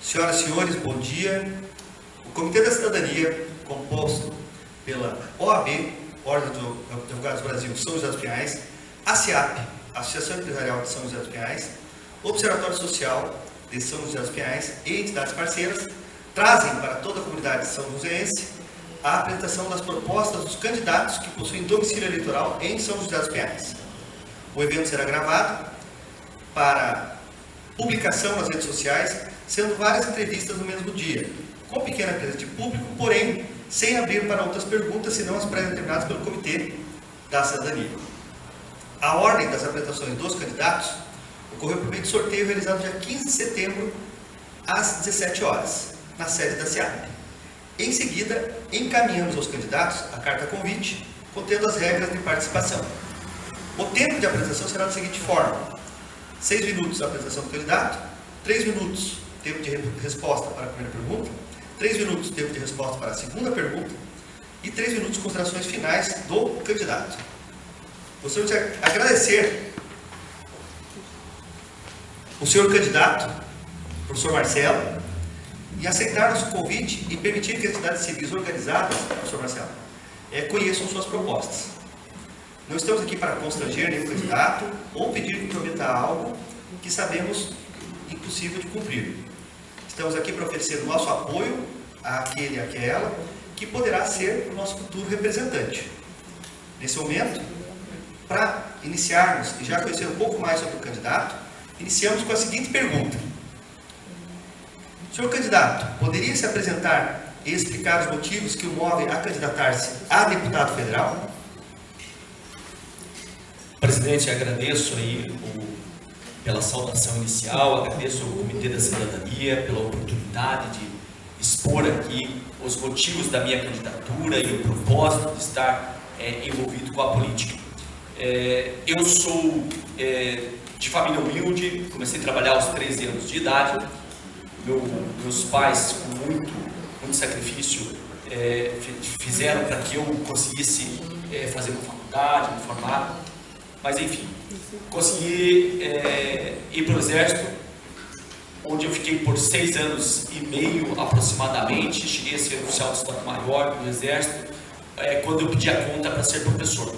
Senhoras e senhores, bom dia. O Comitê da Cidadania, composto pela OAB, Ordem dos Advogados do Brasil, São José dos Pinhais, a ASEAP, Associação Empresarial de São José dos Pinhais, Observatório Social de São José dos Pinhais e entidades parceiras, trazem para toda a comunidade são joséense a apresentação das propostas dos candidatos que possuem domicílio eleitoral em São José dos Pinhais. O evento será gravado para publicação nas redes sociais, sendo várias entrevistas no mesmo dia, com pequena presença de público, porém sem abrir para outras perguntas, senão as pré-determinadas pelo Comitê da Cidadania. A ordem das apresentações dos candidatos ocorreu por meio de sorteio realizado dia 15 de setembro, às 17 horas, na sede da SEAP. Em seguida, encaminhamos aos candidatos a carta convite, contendo as regras de participação. O tempo de apresentação será da seguinte forma: 6 minutos a apresentação do candidato, 3 minutos tempo de resposta para a primeira pergunta, 3 minutos tempo de resposta para a segunda pergunta e 3 minutos de considerações finais do candidato. Gostaria de agradecer o senhor candidato, professor Marcelo, e aceitar nosso convite e permitir que as entidades civis organizadas, professor Marcelo, conheçam suas propostas. Não estamos aqui para constranger nenhum candidato ou pedir que prometa algo que sabemos impossível de cumprir. Estamos aqui para oferecer o nosso apoio àquele e àquela que poderá ser o nosso futuro representante. Nesse momento, para iniciarmos e já conhecer um pouco mais sobre o candidato, iniciamos com a seguinte pergunta: senhor candidato, poderia se apresentar e explicar os motivos que o movem a candidatar-se a deputado federal? Presidente, agradeço aí pela saudação inicial, agradeço ao Comitê da Cidadania pela oportunidade de expor aqui os motivos da minha candidatura e o propósito de estar envolvido com a política. Eu sou de família humilde, comecei a trabalhar aos 13 anos de idade. Meus pais, com muito sacrifício, fizeram para que eu conseguisse fazer uma faculdade, me formar. Mas enfim, consegui ir para o Exército, onde eu fiquei por 6 anos e meio aproximadamente. Cheguei a ser oficial do Estado-Maior do Exército, quando eu pedi a conta para ser professor.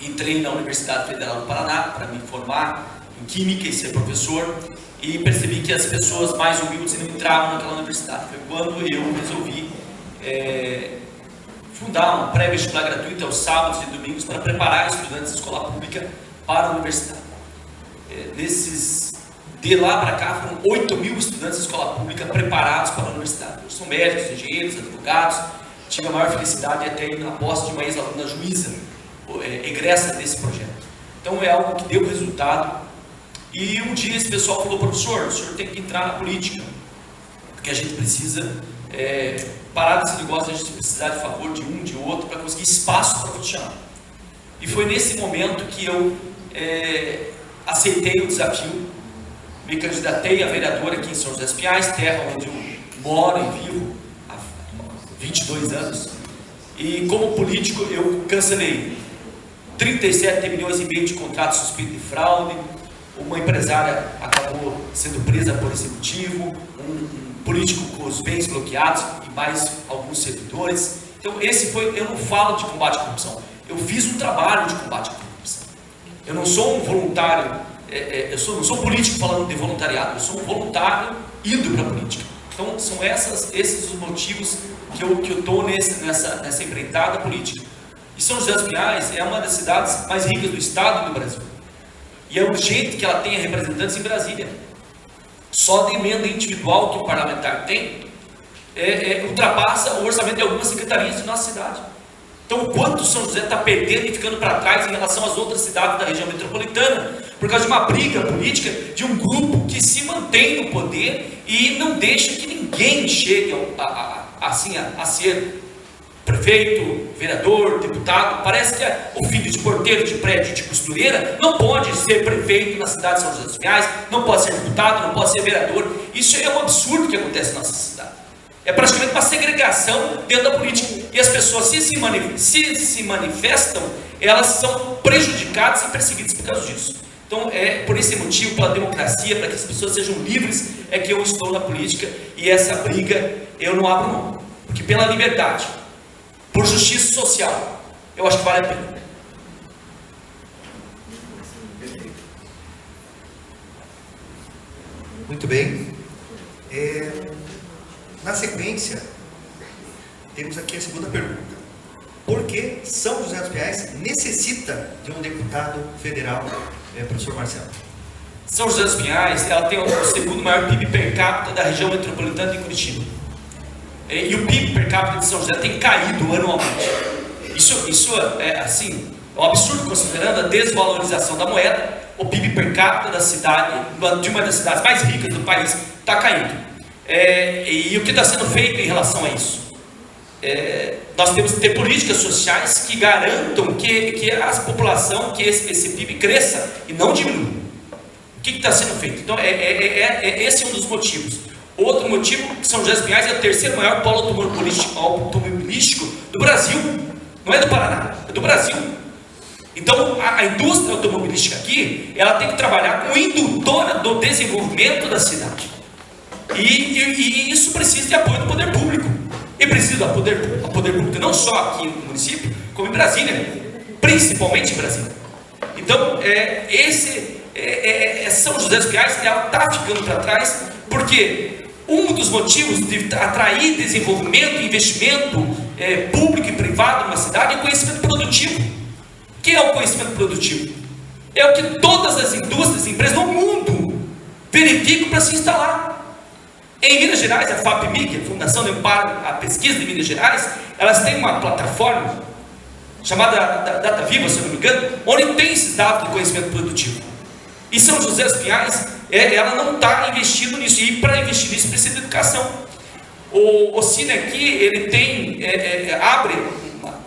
Entrei na Universidade Federal do Paraná para me formar em Química e ser professor, e percebi que as pessoas mais humildes não entravam naquela universidade. Foi quando eu resolvi fundar um pré-vestibular gratuito aos sábados e domingos para preparar estudantes de escola pública para a universidade. De lá para cá foram 8.000 estudantes de escola pública preparados para a universidade. São médicos, engenheiros, advogados. Tive a maior felicidade até ir na posse de uma ex-aluna juíza, egressa desse projeto. Então é algo que deu resultado. E um dia esse pessoal falou: professor, o senhor tem que entrar na política, porque a gente precisa parar desse negócio, a gente precisar de favor de um, de outro, para conseguir espaço para funcionar. E foi nesse momento que eu aceitei o desafio, me candidatei a vereador aqui em São José dos Pinhais, terra onde eu moro e vivo há 22 anos. E como político eu cancelei 37 milhões e meio de contratos suspeitos de fraude. Uma empresária acabou sendo presa por esse motivo, um político com os bens bloqueados e mais alguns servidores. Então eu não falo de combate à corrupção, eu fiz um trabalho de combate à corrupção. Eu não sou um voluntário, não sou político falando de voluntariado, eu sou um voluntário indo para a política. Então são esses os motivos que eu estou nessa empreitada política. E São José dos Pinhais é uma das cidades mais ricas do estado e do Brasil. E é urgente que ela tenha representantes em Brasília. Só de emenda individual que o parlamentar tem, ultrapassa o orçamento de algumas secretarias de nossa cidade. Então, o quanto São José está perdendo e ficando para trás em relação às outras cidades da região metropolitana, por causa de uma briga política de um grupo que se mantém no poder e não deixa que ninguém chegue a ser prefeito, vereador, deputado. Parece que o filho de porteiro de prédio de costureira não pode ser prefeito na cidade de São José dos Pinhais, não pode ser deputado, não pode ser vereador. Isso é um absurdo que acontece na nossa cidade. É praticamente uma segregação dentro da política. E as pessoas, se se manifestam, elas são prejudicadas e perseguidas por causa disso. Então, é por esse motivo, pela democracia, para que as pessoas sejam livres, é que eu estou na política, e essa briga eu não abro mão. Porque pela liberdade, por justiça social, eu acho que vale a pena. Muito bem. Na sequência, temos aqui a segunda pergunta. Por que São José dos Pinhais necessita de um deputado federal, professor Marcelo? São José dos Pinhais, ela tem o segundo maior PIB per capita da região metropolitana de Curitiba. E o PIB per capita de São José tem caído anualmente. Isso é assim, é um absurdo considerando a desvalorização da moeda. O PIB per capita da cidade, de uma das cidades mais ricas do país, está caindo. E o que está sendo feito em relação a isso? Nós temos que ter políticas sociais que garantam que a população, que esse PIB cresça e não diminua. O que está sendo feito? Então, esse é um dos motivos. Outro motivo, que São José dos Pinhais é o terceiro maior polo automobilístico do Brasil. Não é do Paraná, é do Brasil. Então, a indústria automobilística aqui, ela tem que trabalhar como indutora do desenvolvimento da cidade. E isso precisa de apoio do poder público. E precisa do poder público não só aqui no município, como em Brasília, principalmente em Brasília. Então, São José dos Pinhais, ela está ficando para trás, porque um dos motivos de atrair desenvolvimento e investimento público e privado numa cidade é o conhecimento produtivo. O que é o conhecimento produtivo? É o que todas as indústrias e empresas no mundo verificam para se instalar. Em Minas Gerais, a FAPMIG, a Fundação de Amparo à Pesquisa de Minas Gerais, elas têm uma plataforma chamada Data Viva, se eu não me engano, onde tem esses dados de conhecimento produtivo. E São José dos Pinhais, ela não está investindo nisso, e para investir nisso precisa de educação. O Cine aqui, ele tem, abre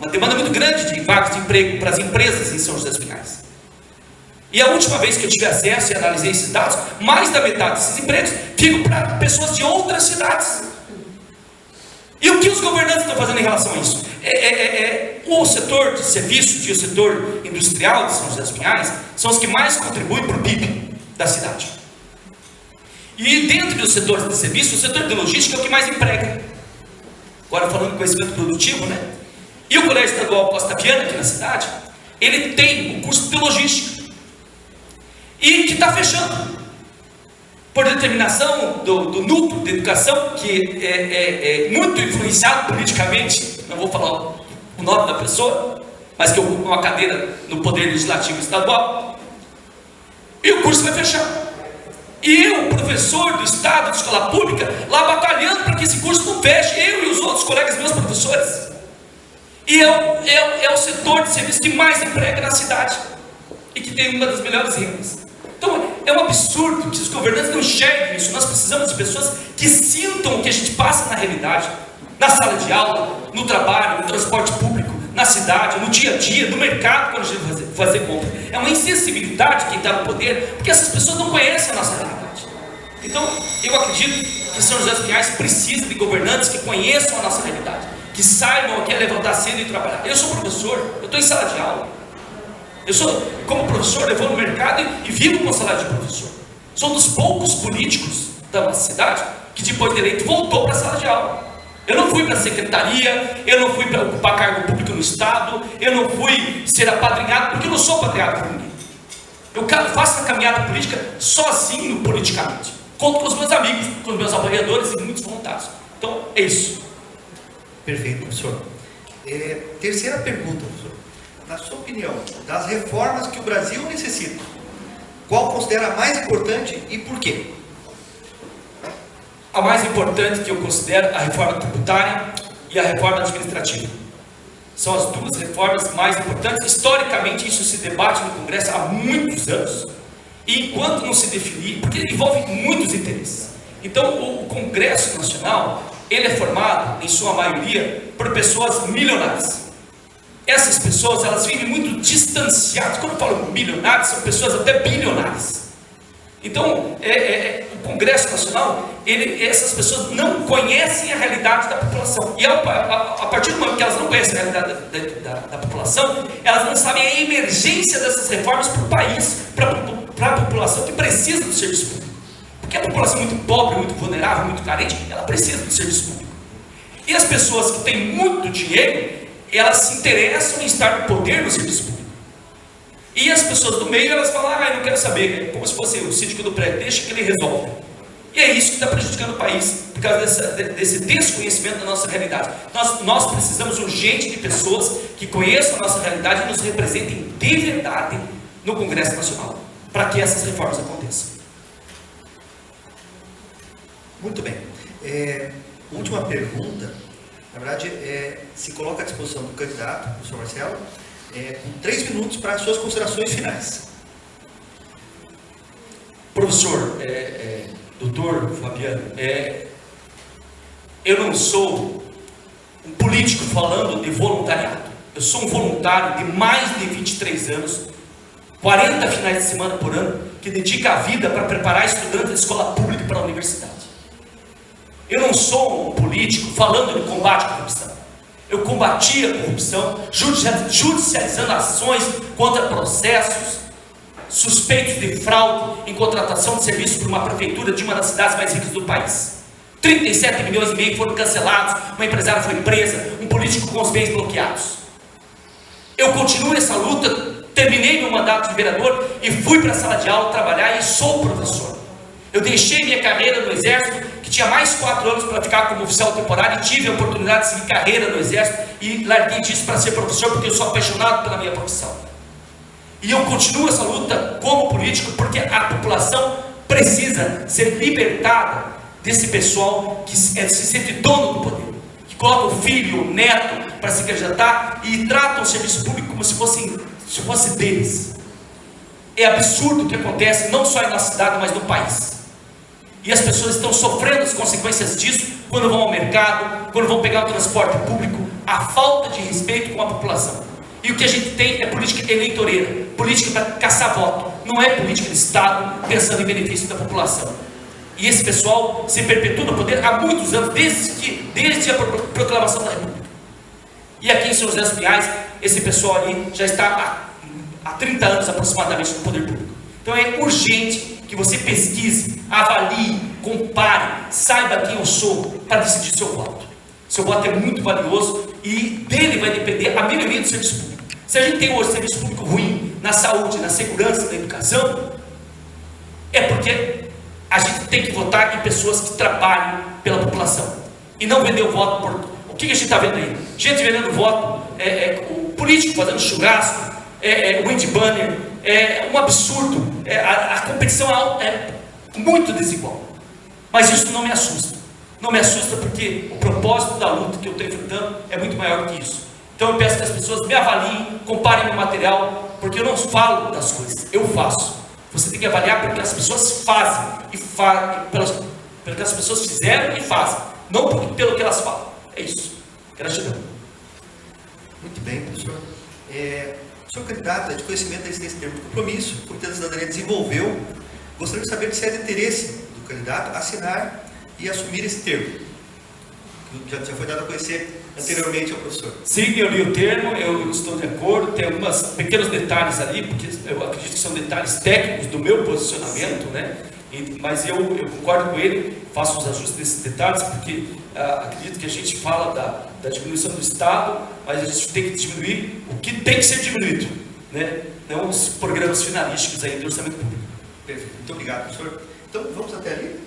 uma demanda muito grande de vagas de emprego para as empresas em São José dos Pinhais. E a última vez que eu tive acesso e analisei esses dados, mais da metade desses empregos ficam para pessoas de outras cidades. E o que os governantes estão fazendo em relação a isso? O setor de serviços e o setor industrial de São José dos Pinhais são os que mais contribuem para o PIB da cidade. E dentro dos setores de serviço, o setor de logística é o que mais emprega. Agora falando de conhecimento produtivo, né? E o Colégio Estadual Costa Viana, aqui na cidade, ele tem o curso de logística. E que está fechando. Por determinação do núcleo de educação, que é muito influenciado politicamente, não vou falar o nome da pessoa, mas que ocupa uma cadeira no Poder Legislativo Estadual, e o curso vai fechar. E eu, professor do Estado, de escola pública, lá batalhando para que esse curso não feche, eu e os outros colegas meus professores. E é o setor de serviço que mais emprega na cidade, e que tem uma das melhores rendas. Então, é um absurdo que os governantes não enxerguem isso. Nós precisamos de pessoas que sintam o que a gente passa na realidade, na sala de aula, no trabalho, no transporte público, na cidade, no dia a dia, no mercado, quando a gente vai fazer compra. É uma insensibilidade quem está no poder, porque essas pessoas não conhecem a nossa realidade. Então, eu acredito que São José dos Pinhais precisa de governantes que conheçam a nossa realidade, que saibam o que é levantar cedo e trabalhar. Eu sou professor, eu estou em sala de aula. Como professor, eu vou no mercado e vivo com o salário de professor. Sou um dos poucos políticos da nossa cidade que, depois de eleito, voltou para a sala de aula. Eu não fui para a secretaria, eu não fui para ocupar cargo público no Estado, eu não fui ser apadrinhado, porque eu não sou apadrinhado por ninguém. Eu faço a caminhada política sozinho politicamente. Conto com os meus amigos, com os meus apoiadores e muitos voluntários. Então, é isso. Perfeito, professor. Terceira pergunta, professor. Na sua opinião, das reformas que o Brasil necessita, qual considera a mais importante e por quê? A mais importante que eu considero a reforma tributária e a reforma administrativa. São as duas reformas mais importantes. Historicamente, isso se debate no Congresso há muitos anos. E enquanto não se definir, porque envolve muitos interesses. Então, o Congresso Nacional, ele é formado, em sua maioria, por pessoas milionárias. Essas pessoas, elas vivem muito distanciadas. Quando eu falo milionários, são pessoas até bilionárias. Então, o Congresso Nacional, essas pessoas não conhecem a realidade da população. E a partir do momento que elas não conhecem a realidade da população, elas não sabem a emergência dessas reformas para o país, para população que precisa do serviço público. Porque a população muito pobre, muito vulnerável, muito carente, ela precisa do serviço público. E as pessoas que têm muito dinheiro, elas se interessam em estar no poder do serviço público. E as pessoas do meio, elas falam, eu não quero saber, como se fosse o síndico do prédio, deixa que ele resolve. E é isso que está prejudicando o país, por causa desse desconhecimento da nossa realidade. Nós precisamos urgente de pessoas que conheçam a nossa realidade e nos representem de verdade no Congresso Nacional, para que essas reformas aconteçam. Muito bem. Última pergunta, na verdade, se coloca à disposição do candidato, o professor Marcelo, com 3 minutos para as suas considerações finais. Professor, doutor Fabiano, eu não sou um político falando de voluntariado. Eu sou um voluntário de mais de 23 anos, 40 finais de semana por ano, que dedica a vida para preparar estudantes da escola pública para a universidade. Eu não sou um político falando de combate à corrupção. Eu combati a corrupção, judicializando ações contra processos suspeitos de fraude em contratação de serviços por uma prefeitura de uma das cidades mais ricas do país. 37 milhões e meio foram cancelados, uma empresária foi presa, um político com os bens bloqueados. Eu continuo nessa luta, terminei meu mandato de vereador e fui para a sala de aula trabalhar e sou professor. Eu deixei minha carreira no Exército, que tinha mais 4 anos para ficar como oficial temporário, e tive a oportunidade de seguir carreira no Exército e larguei disso para ser professor, porque eu sou apaixonado pela minha profissão. E eu continuo essa luta como político, porque a população precisa ser libertada desse pessoal que se sente dono do poder, que coloca o filho, o neto para se candidatar e trata o serviço público como se fosse deles. É absurdo o que acontece, não só na cidade, mas no país. E as pessoas estão sofrendo as consequências disso quando vão ao mercado, quando vão pegar o transporte público, a falta de respeito com a população. E o que a gente tem é política eleitoreira, política para caçar voto, não é política de Estado pensando em benefício da população. E esse pessoal se perpetua no poder há muitos anos, desde a proclamação da República. E aqui em São José dos Pinhais, esse pessoal ali já está há 30 anos aproximadamente no poder público. Então é urgente que você pesquise, avalie, compare, saiba quem eu sou para decidir seu voto. Seu voto é muito valioso e dele vai depender a melhoria do serviço público. Se a gente tem hoje serviço público ruim na saúde, na segurança, na educação, é porque a gente tem que votar em pessoas que trabalhem pela população e não vender o voto por... O que a gente está vendo aí? Gente vendendo voto, o político fazendo churrasco, wind banner, um absurdo, a competição é muito desigual. Mas isso não me assusta. Não me assusta porque o propósito da luta que eu estou enfrentando é muito maior que isso. Então eu peço que as pessoas me avaliem, comparem meu material, porque eu não falo das coisas, eu faço. Você tem que avaliar pelo que as pessoas fazem, pelo que as pessoas fizeram e fazem, não pelo que elas falam. É isso. Gratidão. Muito bem, professor. Senhor candidato, de conhecimento da existência termo de compromisso, o Comitê da Cidadania desenvolveu. Gostaria de saber se é de interesse do candidato assinar e assumir esse termo, que já foi dado a conhecer anteriormente ao professor. Sim, eu li o termo, eu estou de acordo, tem alguns pequenos detalhes ali, porque eu acredito que são detalhes técnicos do meu posicionamento, né? Mas eu concordo com ele, faço os ajustes desses detalhes, porque acredito que a gente fala da diminuição do Estado, mas a gente tem que diminuir o que tem que ser diminuído, né? Não os programas finalísticos aí do orçamento público. Perfeito, muito obrigado, professor. Então, vamos até ali.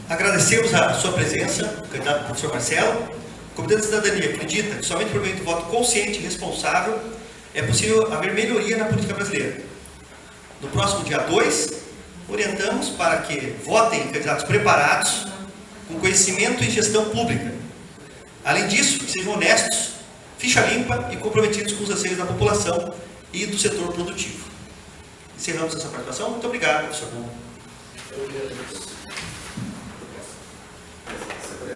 Agradecemos a sua presença, candidato professor Marcelo. O Comitê da Cidadania acredita que somente por meio de voto consciente e responsável é possível haver melhoria na política brasileira. No próximo dia 2, orientamos para que votem candidatos preparados, com conhecimento e gestão pública. Além disso, que sejam honestos, ficha limpa e comprometidos com os anseios da população e do setor produtivo. Encerramos essa participação. Muito obrigado, professor.